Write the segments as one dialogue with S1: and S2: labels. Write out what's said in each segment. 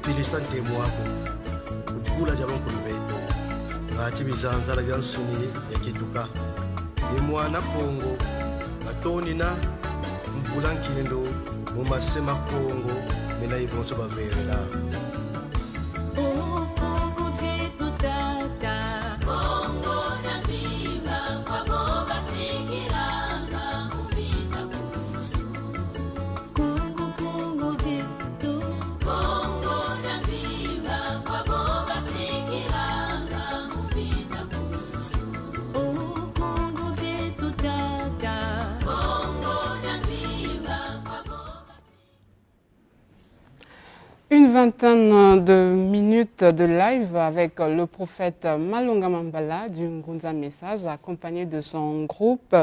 S1: pilisa ntemu wako ukula jaban kulubendo ngati bizanzala byansuni yakituka emwana kongo atoni na mpula nkendo mu masema kongo mena ibonso baverela
S2: Une vingtaine de minutes de live avec le prophète Malonga Mambala du Ngunza Message, accompagné de son groupe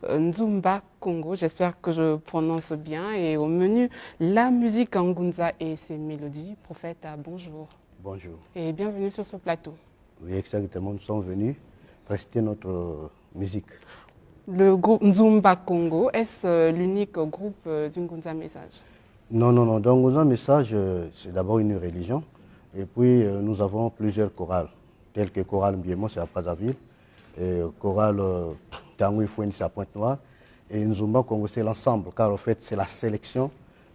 S2: Nzumba Congo. J'espère que je prononce bien. Et au menu, la musique en Ngunza et ses mélodies. Prophète, bonjour.
S1: Bonjour.
S2: Et bienvenue sur ce plateau.
S1: Oui, exactement. Nous sommes venus prester notre musique.
S2: Le groupe Nzumba Congo, est-ce l'unique groupe du Ngunza Message?
S1: Non, non, non. Donc, Ngunza Message, c'est d'abord une religion. Et puis, nous avons plusieurs chorales, telles que Chorale Mbiemo, c'est à Brazzaville, et Chorale Tanguy Foueni, c'est à Pointe-Noire. Et Nzumba Congo, c'est l'ensemble, car en fait, c'est la sélection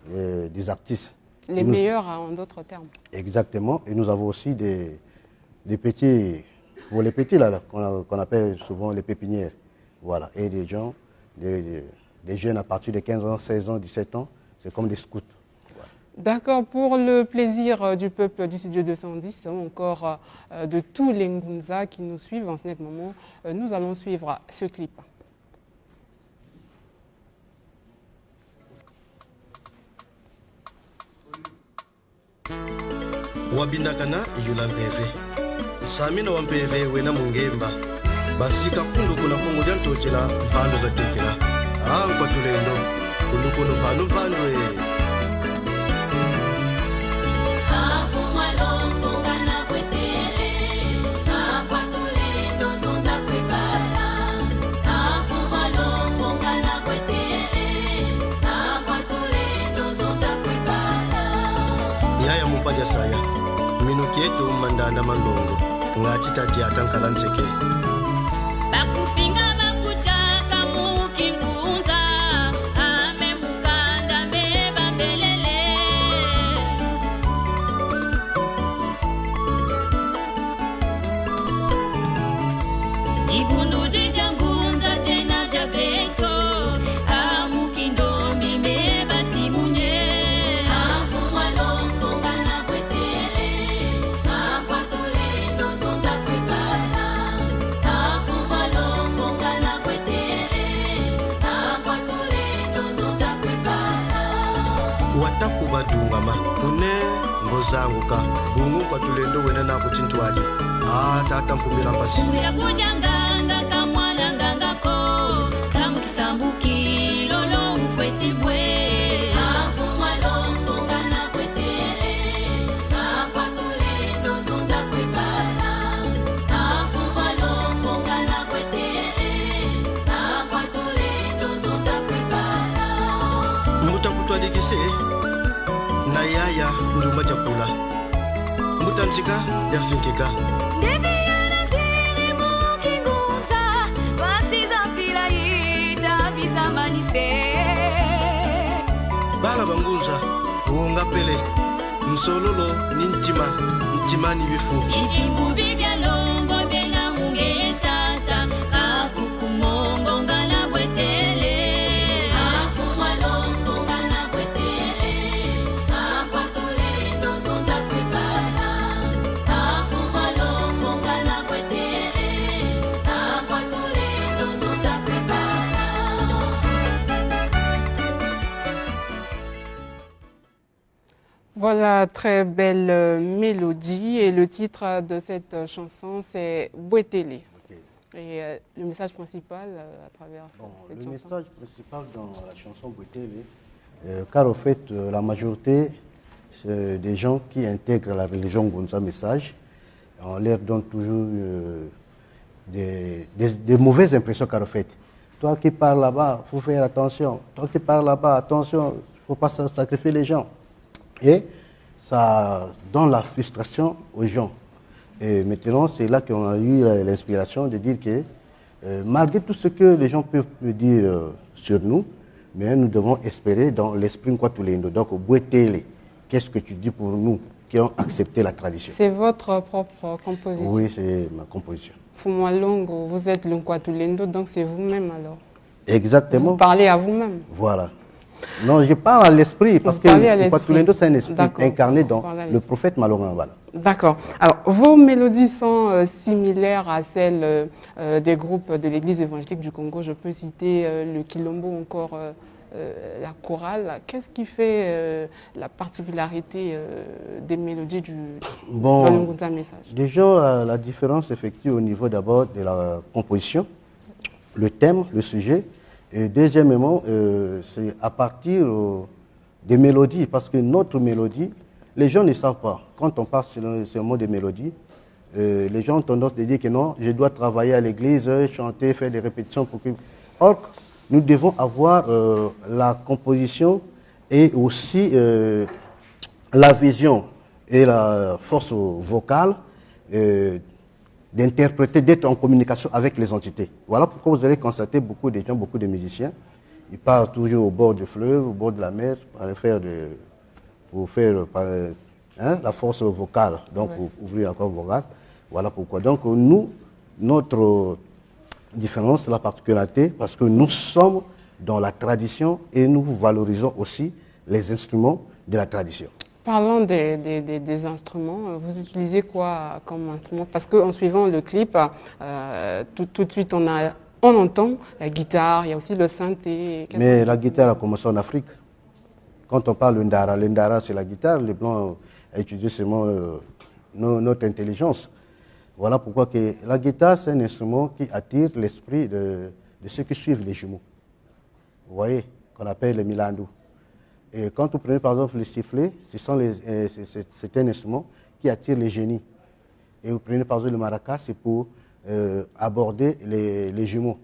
S1: des artistes.
S2: Les meilleurs, en d'autres termes. Exactement.
S1: Et nous avons aussi des petits, pour les petits, là, qu'on appelle souvent les pépinières. Voilà. Et des gens, des jeunes à partir de 15 ans, 16 ans, 17 ans. C'est comme des scouts. Voilà.
S2: D'accord. Pour le plaisir du peuple du studio 210, encore de tous les Ngunza qui nous suivent en ce moment, nous allons suivre ce clip.
S1: Wabindakana yula mpeve samina wa mpeve wena mungemba basika kundu kuna kongo jantochela mpando za tekela kwa tulendo kulukuno panu pandwe yaya mupaja saya minukietu mandanda mandongo ngachita tiata nkalanseke badungama une ngozanguka bungu kwa tulendo wena na kuchintwaje tata mpumira mpasi
S3: ya kujanganga kamwana ngangako kamkisambuki lolo ufetibwe afumwa longo ngana kwetere kwa tulendo zonza kwebana afumwa longo ngana kwetere kwa tulendo zonza kwebana
S1: mutakutwalikise na yaya ndumba chakula mutanzika yafikika
S3: Deviana tiri mukingunza wasiza pila ita bizamanise
S1: bala bangunza uonga pele msololo ni nchimani bifu
S3: Injimbu bibia longo bena munge tata kakukumongo ngana bwetele afumwa longo ngana bwetele kwa tulendo zonza kwebana afumwa longo ngana bwetele kwa tulendo zonza kwebana.
S2: Voilà, très belle mélodie et le titre de cette chanson c'est Bwetele.
S1: Okay.
S2: Et le message principal à travers cette chanson.
S1: Le message principal dans la chanson Bwetele, car au fait la majorité des gens qui intègrent la religion Ngunza Message, on leur donne toujours des mauvaises impressions car au fait. Toi qui parles là-bas, il faut faire attention. Toi qui parles là-bas, attention, il ne faut pas sacrifier les gens. Et ça donne la frustration aux gens. Et maintenant, c'est là qu'on a eu l'inspiration de dire que malgré tout ce que les gens peuvent me dire sur nous, mais nous devons espérer dans l'esprit Nkwatulendo. Donc, Bouetele, qu'est-ce que tu dis pour nous qui ont accepté la tradition?
S2: C'est votre propre composition?
S1: Oui, c'est ma composition.
S2: Fumalongo, vous êtes le Nkwatulendo, donc c'est vous-même alors?
S1: Exactement.
S2: Vous parlez à vous-même?
S1: Voilà. Non, je parle à l'esprit, parce que le Nkwatulendo, c'est un esprit incarné dans le prophète Malonga Mbala.
S2: D'accord. Alors, vos mélodies sont similaires à celles des groupes de l'Église évangélique du Congo. Je peux citer le Kilombo, encore la chorale. Qu'est-ce qui fait la particularité des mélodies du Ngunza Message?
S1: Déjà, la différence effectue au niveau d'abord de la composition, le thème, le sujet. Et deuxièmement, c'est à partir des mélodies, parce que notre mélodie, les gens ne savent pas. Quand on parle seulement des mélodies, les gens ont tendance à dire que non, je dois travailler à l'église, chanter, faire des répétitions pour que... Or, nous devons avoir la composition et aussi la vision et la force vocale d'interpréter, d'être en communication avec les entités. Voilà pourquoi vous allez constater beaucoup de gens, beaucoup de musiciens, ils partent toujours au bord du fleuve, au bord de la mer, pour faire la force vocale, donc pour ouvrir la corde vocale. Voilà pourquoi. Donc nous, notre différence, la particularité, parce que nous sommes dans la tradition et nous valorisons aussi les instruments de la tradition.
S2: Parlons des instruments. Vous utilisez quoi comme instrument? Parce qu'en suivant le clip, tout de suite on entend la guitare, il y a aussi le synthé.
S1: Mais la guitare a commencé en Afrique. Quand on parle le ndara c'est la guitare, les Blancs ont utilisé seulement notre intelligence. Voilà pourquoi que la guitare, c'est un instrument qui attire l'esprit de ceux qui suivent les jumeaux. Vous voyez, qu'on appelle les milandou. Et quand vous prenez par exemple le sifflet, c'est un instrument qui attire les génies. Et vous prenez par exemple le maraca, c'est pour aborder les jumeaux.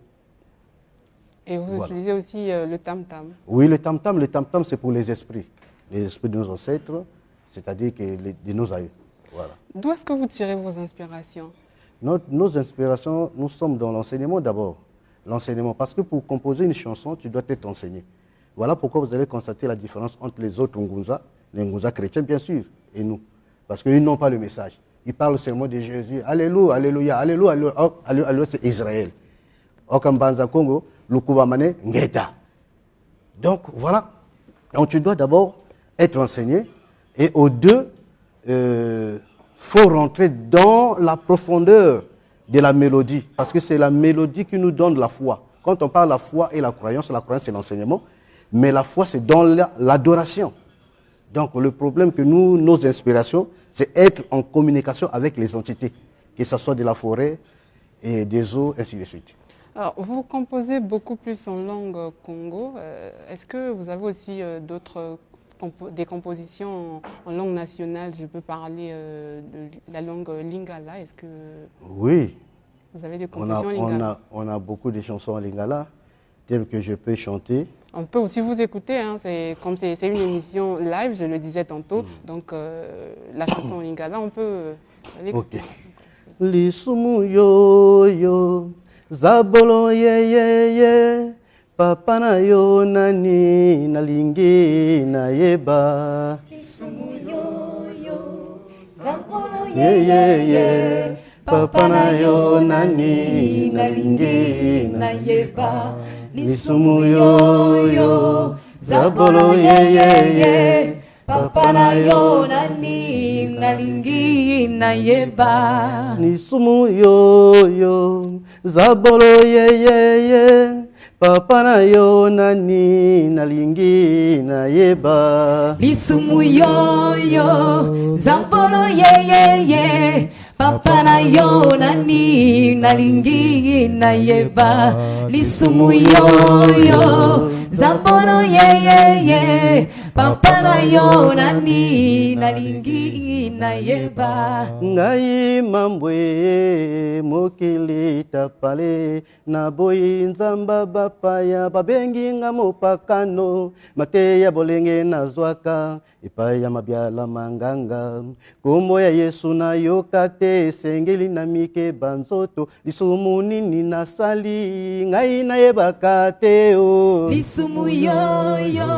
S2: Et vous utilisez aussi le tam-tam?
S1: Oui, le tam-tam c'est pour les esprits de nos ancêtres, c'est-à-dire de nos aïeux. Voilà.
S2: D'où est-ce que vous tirez vos inspirations?
S1: Nos inspirations, nous sommes dans l'enseignement d'abord. L'enseignement, parce que pour composer une chanson, tu dois être enseigné. Voilà pourquoi vous allez constater la différence entre les autres Ngunza, les Ngunza chrétiens bien sûr, et nous. Parce qu'ils n'ont pas le message. Ils parlent seulement de Jésus. Alléluia, alléluia, alléluia, alléluia, alléluia, c'est Israël. Okambanza Congo, Lukubamane, Ngeta. Donc voilà. Donc tu dois d'abord être enseigné. Et aux deux, faut rentrer dans la profondeur de la mélodie. Parce que c'est la mélodie qui nous donne la foi. Quand on parle de la foi et la croyance c'est l'enseignement. Mais la foi, c'est dans l'adoration. Donc le problème que nos inspirations, c'est être en communication avec les entités, que ce soit de la forêt et des eaux, ainsi de suite.
S2: Alors, vous composez beaucoup plus en langue Congo. Est-ce que vous avez aussi des compositions en langue nationale? Je peux parler de la langue lingala. Est-ce que
S1: oui.
S2: Vous avez des compositions en lingala?
S1: On a beaucoup de chansons en lingala, telles que je peux chanter.
S2: On peut aussi vous écouter, hein, comme c'est une émission live, je le disais tantôt, donc la chanson en lingala, on peut l'écouter.
S1: Ok. Lisumu yo yo, zabolo ye ye ye, papa na yo nani nalingi na yeba.
S3: Lisumu yo yo, zabolo
S1: ye ye ye, papa na yo nani nalingi na yeba. Lisumu yo yo, zabolo ye ye ye, papa na yo nani nalingi na yeba. Lisumu yo yo, zabolo ye ye ye, papa na yo nani nalingi na yeba.
S3: Lisumu yo yo, zabolo ye ye ye, papa na yo nani nalingi na yeba. Lisumu yo yo, zabolo ye ye ye, papa na yo nani nalingi nayeba
S1: ngai mambwe mokili tapale na boyi nzamba bapaya babengi nga mopakano mateya bolenge nazwaka epai ya mabiala manganga kombo ya Yesu nayoka te esengeli na mike banzoto lisumu nini nasali ngai nayebaka te o
S3: lisumu yoyo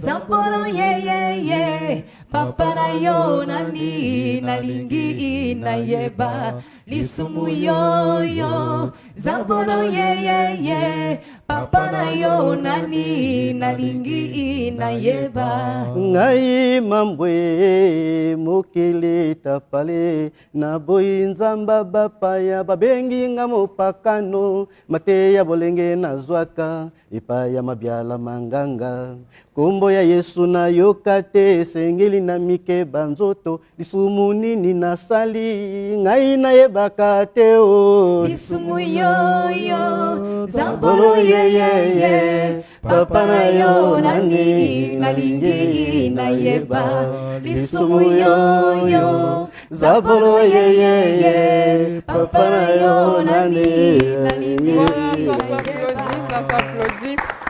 S3: zampolo ye papa na yo nani nalingi nayeba lisumu yoyo zampolo ye papa na yo nani nalingi nayeba
S1: ngai mambwe mokili tapale na boyi nzamba bapaya babengi nga mopakano mateya bolenge nazwaka epai ya mabiala manganga kombo ya Yesu nayoka te esengeli na mike banzoto lisumu nini nasali ngai nayebaka te o
S3: lisumu yoyo zampolo ye papa na yo nani nalingi nayeba lisumu yoyo zampolo ye papa na yo nani nalingi nayeba.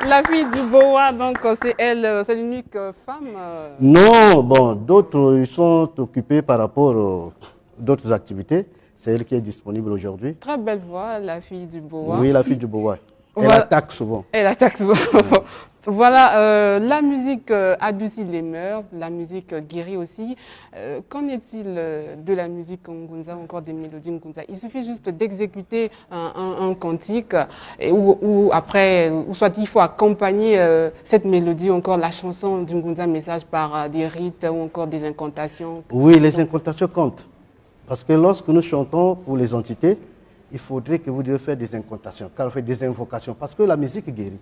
S2: La fille du Boa, donc c'est elle, c'est l'unique femme
S1: Non, bon, d'autres ils sont occupés par rapport aux d'autres activités. C'est elle qui est disponible aujourd'hui.
S2: Très belle voix, la fille du Boa.
S1: Oui, la fille du Boa. Elle
S2: Voilà.
S1: attaque souvent.
S2: Elle attaque souvent. Voilà, la musique adoucit les mœurs, la musique guérit aussi. Qu'en est-il de la musique ngunza, encore des mélodies ngunza? Il suffit juste d'exécuter un cantique ou après, ou soit il faut accompagner cette mélodie, encore la chanson du ngunza message par des rites ou encore des incantations.
S1: Oui, les incantations comptent. Parce que lorsque nous chantons pour les entités, il faudrait que vous deviez faire des incantations, car on fait des invocations, parce que la musique guérit.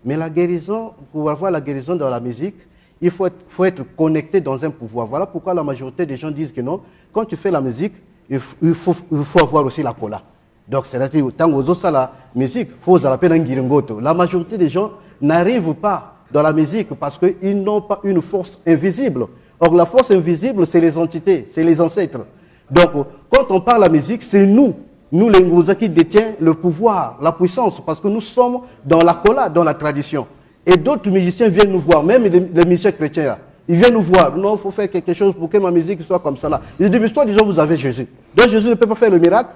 S1: Mais la guérison, pour avoir la guérison dans la musique, il faut être connecté dans un pouvoir. Voilà pourquoi la majorité des gens disent que non, quand tu fais la musique, il faut avoir aussi la cola. Donc, c'est-à-dire, tant que vous la musique, il faut appeler un guiringoto. La majorité des gens n'arrivent pas dans la musique parce qu'ils n'ont pas une force invisible. Or, la force invisible, c'est les entités, c'est les ancêtres. Donc, quand on parle de la musique, c'est nous les Nguza qui détient le pouvoir, la puissance, parce que nous sommes dans la cola, dans la tradition. Et d'autres musiciens viennent nous voir, même les musiciens chrétiens, là, ils viennent nous voir. Non, il faut faire quelque chose pour que ma musique soit comme ça. Là. Ils disent, mais toi, déjà, vous avez Jésus. Donc Jésus ne peut pas faire le miracle.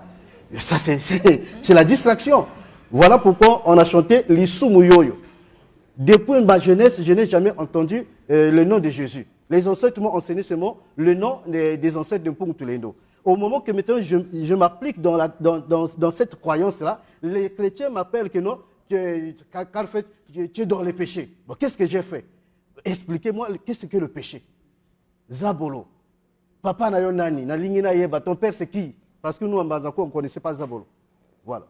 S1: Ça, c'est la distraction. Voilà pourquoi on a chanté l'Issou Yoyo. Depuis ma jeunesse, je n'ai jamais entendu le nom de Jésus. Les ancêtres m'ont enseigné seulement le nom des ancêtres de Mpungtulendo. Au moment que maintenant je m'applique dans cette croyance-là, les chrétiens m'appellent que non, tu es dans les péchés. Bon, qu'est-ce que j'ai fait? Expliquez-moi, qu'est-ce que le péché? Zabolo. Papa na yonani, na lingina yeba, ton père c'est qui? Parce que nous en Bazako, on ne connaissait pas Zabolo. Voilà.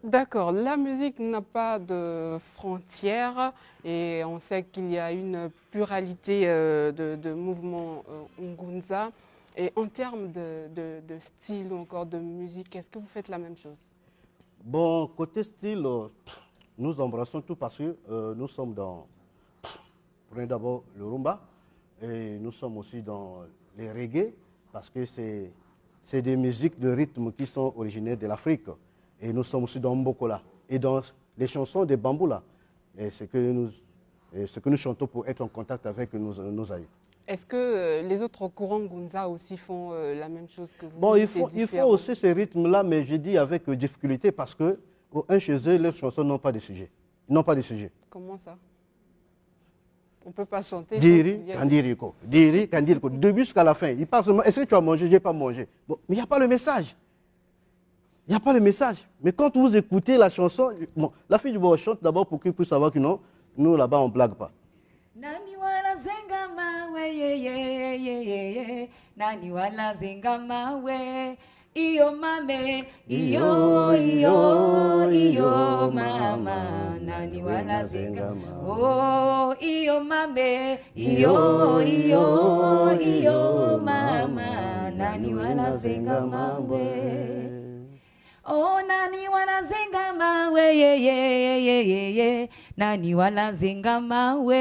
S2: D'accord, la musique n'a pas de frontières et on sait qu'il y a une pluralité de mouvements ngunza. Et en termes de style ou encore de musique, est-ce que vous faites la même chose?
S1: Bon, côté style, nous embrassons tout parce que nous sommes dans, prenez d'abord le rumba, et nous sommes aussi dans les reggae, parce que c'est des musiques de rythme qui sont originaires de l'Afrique. Et nous sommes aussi dans Mbokola, et dans les chansons des Bamboula. Et ce que nous chantons pour être en contact avec nos aïeux. Est-ce
S2: que les autres courants Ngunza aussi font la même chose que vous?
S1: Bon, il faut aussi ce rythme-là, mais je dis avec difficulté parce que chez eux, leurs chansons n'ont pas de sujet. Ils n'ont pas de sujet.
S2: Comment ça? On ne peut pas chanter.
S1: Diri, Kandiriko. Diri, Kandiriko. Du début jusqu'à la fin. Il parle seulement, est-ce que tu as mangé? Je n'ai pas mangé. Bon, mais il n'y a pas le message. Il n'y a pas le message. Mais quand vous écoutez la chanson, bon, la fille du bois chante d'abord pour qu'il puisse savoir que non, nous là-bas, on ne blague pas.
S3: Nani wala zenga mawe ye nani wala zenga mawe iyo mame iyo mama nani wala zenga oh iyo mame iyo mama nani wala zenga mawe Oh, nani wala zenga mawe, ye, ye, ye, ye, ye, ye. Nani wala zenga mawe.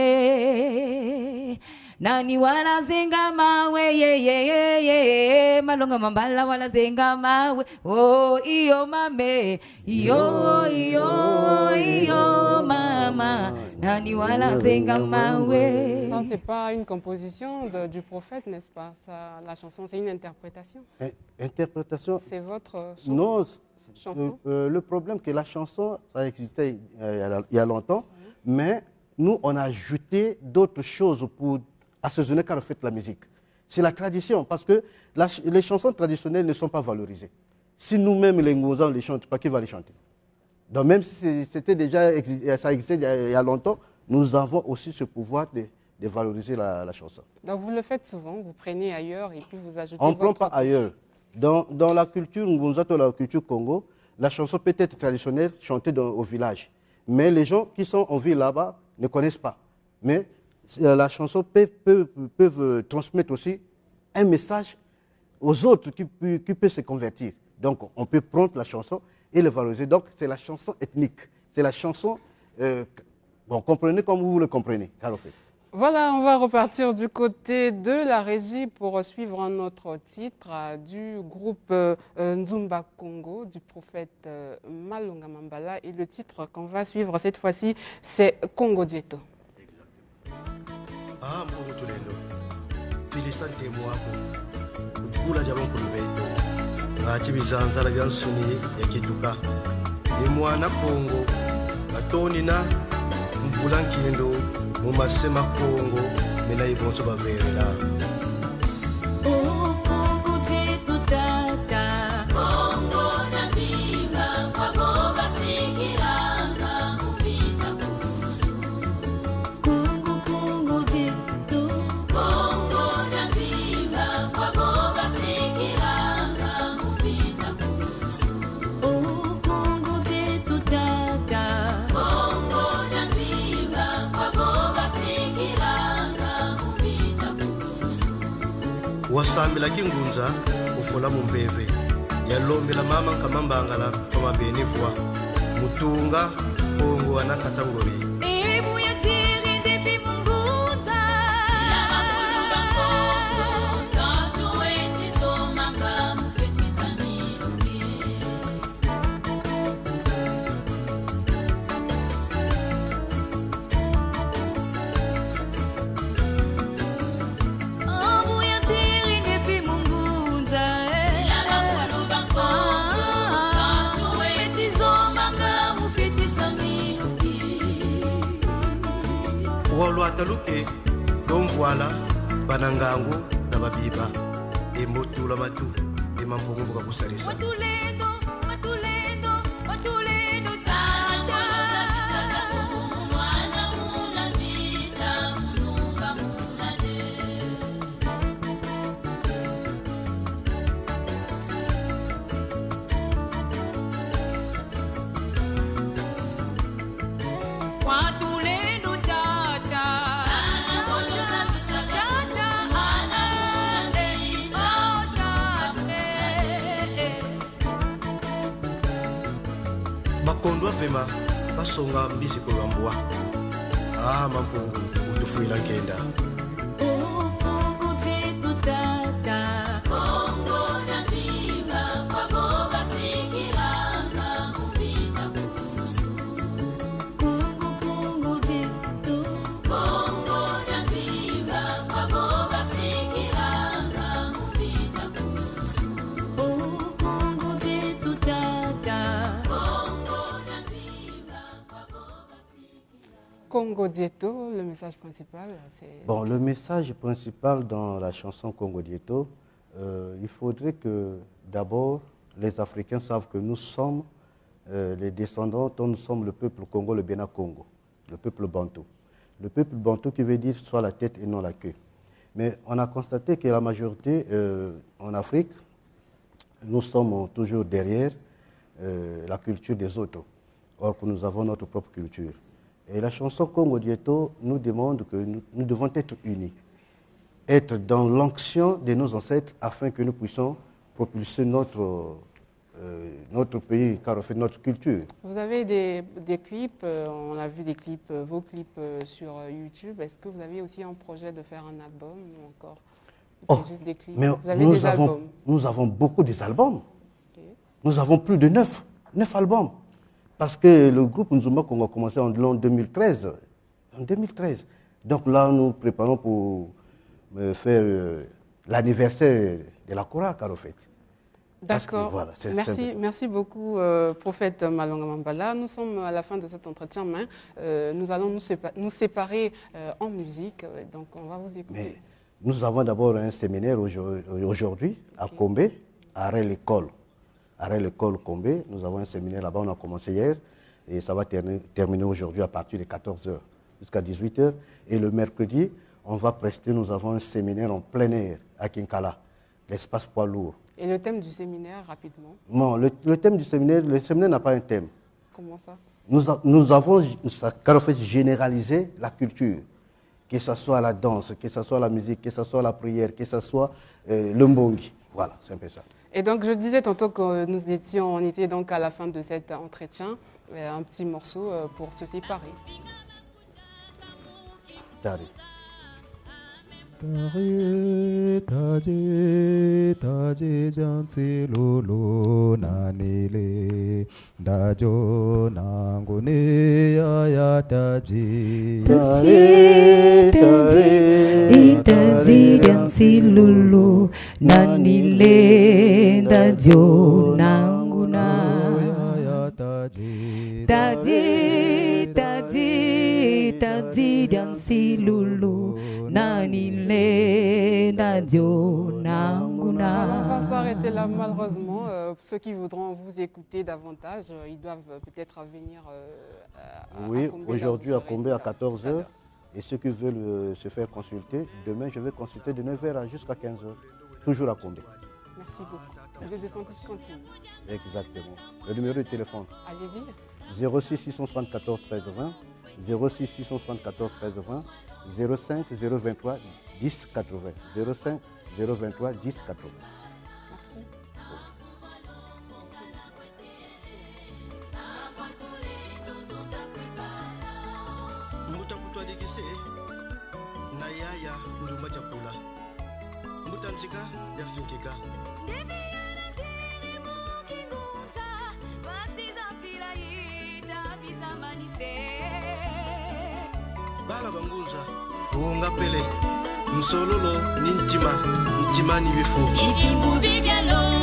S3: Nani wala zenga mawe, ye, ye, ye, ye. Malonga mambala wala zenga mawe. Oh, iyo mame. Iyo, iyo, iyo, mama. Nani wala zenga mawe.
S2: Ça, c'est pas une composition du prophète, n'est-ce pas? Ça, la chanson, c'est une interprétation.
S1: Interprétation.
S2: C'est votre chanson?
S1: Non,
S2: chanson.
S1: Le problème c'est que la chanson, ça existait il y a longtemps, mais nous, on a ajouté d'autres choses pour assaisonner quand on fait la musique. C'est la tradition, parce que les chansons traditionnelles ne sont pas valorisées. Si nous-mêmes, les Ngouzans, on ne les chante pas, qui va les chanter? Donc même si c'était déjà, ça existait il y a longtemps, nous avons aussi ce pouvoir de valoriser la chanson.
S2: Donc vous le faites souvent, vous prenez ailleurs et puis vous ajoutez
S1: On ne prend pas ailleurs. Dans la culture Ngunza, dans la culture Congo, la chanson peut être traditionnelle, chantée au village. Mais les gens qui sont en ville là-bas ne connaissent pas. Mais la chanson peut transmettre aussi un message aux autres qui peuvent se convertir. Donc on peut prendre la chanson et le valoriser. Donc c'est la chanson ethnique. C'est la chanson, bon, comprenez comme vous le comprenez.
S2: Voilà, on va repartir du côté de la régie pour suivre un autre titre du groupe Nzumba Congo, du prophète Malonga Mambala. Et le titre qu'on va suivre cette fois-ci, c'est Congo Dieto.
S4: Ah, Mungu tulendo. Filisante mwako. Kula jabon kulubeto. Ngachi bizanzala byansuni yakituka. Emwana Congo. Batoni na mbulankendo. Mumasema Congo, mena ibonso baverela.
S3: Oh, Congo Dieto tata. Congo Nzimba, kwabo basikiranga muvita kurusu. Congo Dieto. Congo Nzimba, kwabo basikiranga muvita kurusu. Oh, Congo Dieto tata. Congo Nzimba, kwabo
S4: Wasambila kingunza ufola mumbeve yalombela mama kamambangala kama benifwa mutunga Congo anakatangori
S3: Ebu ya tiri depi munguza La makulu bankongo Tantu eti somanga mufetwisa miruke Ebu ya tiri depi munguza La makulu bankongo Tantu eti somanga mufetwisa miruke
S4: walwata luke domvwala banangangu na babiba emotula matu emampungu kakusalisa
S3: Matulendo, matulendo, matulendo tata. Mwana muna vita, mununga muna de. Matulendo tata. Tata, oh tate.
S4: makondo avema basonga mbiziko lwambwa ah mampungu utufuila nkenda
S3: Oh, Congo Dieto tata. Congo Nzimba, kwabo basikiranga muvita kurusu. Congo Dieto. Congo Nzimba, kwabo basikiranga muvita kurusu. Oh, Congo Dieto tata. Congo Nzimba, kwabo basikiranga.
S2: Congo Dieto, le message principal, c'est...
S1: Bon, le message principal dans la chanson Congo Dieto, il faudrait que d'abord les Africains savent que nous sommes les descendants, dont nous sommes le peuple Congo, le Bénin Congo, le peuple Bantou. Le peuple Bantou qui veut dire soit la tête et non la queue. Mais on a constaté que la majorité en Afrique, nous sommes toujours derrière la culture des autres, or que nous avons notre propre culture. Et la chanson Congo Dieto nous demande que nous devons être unis, être dans l'onction de nos ancêtres afin que nous puissions propulser notre notre pays, car on fait notre culture.
S2: Vous avez des clips, on a vu des clips, vos clips sur YouTube. Est-ce que vous avez aussi un projet de faire un album ou encore c'est juste des clips?
S1: Mais
S2: vous avez des albums?
S1: Nous avons beaucoup d'albums.
S2: Okay.
S1: Nous avons plus de 9 albums. Parce que le groupe Nzumba qu'on a commencé en 2013. En 2013. Donc là, nous préparons pour faire l'anniversaire de la chorale Karofet.
S2: D'accord.
S1: Voilà,
S2: merci beaucoup, prophète Malonga Mambala. Nous sommes à la fin de cet entretien, mais nous allons nous séparer en musique. Donc, on va vous écouter.
S1: Mais nous avons d'abord un séminaire aujourd'hui à Combé, à l'école. À l'école Combé, nous avons un séminaire là-bas, on a commencé hier, et ça va terminer aujourd'hui à partir de 14h jusqu'à 18h. Et le mercredi, on va prester, nous avons un séminaire en plein air à Kinkala, l'espace poids lourd.
S2: Et le thème du séminaire, rapidement?
S1: Non, le thème du séminaire, le séminaire n'a pas un thème.
S2: Comment ça?
S1: Nous avons généralisé la culture, que ce soit la danse, que ce soit la musique, que ce soit la prière, que ce soit le mbongi. Voilà, c'est un peu ça.
S2: Et donc, je disais tantôt que on était donc à la fin de cet entretien, un petit morceau pour se séparer.
S1: Tari.
S5: Tari taji taji jansi lulu nanile dajo nangune ya taji
S3: taji taji jansi lulu nanile dajo nanguna taji taji taji jansi lulu nanile dajo nanguna.
S2: On va s'arrêter là malheureusement. Ceux qui voudront vous écouter davantage, ils doivent peut-être venir
S1: oui, aujourd'hui à Combé à 14h. Et ceux qui veulent se faire consulter, demain je vais consulter de 9h jusqu'à 15h. Toujours à Combé.
S2: Merci beaucoup. Le descentiste continue.
S1: Exactement. Le numéro de téléphone.
S2: Allez-y.
S1: 06 674 13 20, 06 674 13 20, 05 023 10 80, 05 023 10 80.
S2: Merci.
S4: Mbuta kutwa digise na yaya nduma chakula. Mbuta nzika ya finkika. Bala bangunza unga pele msololo ni ntima ni bifu.
S3: Ichimbu bibyalo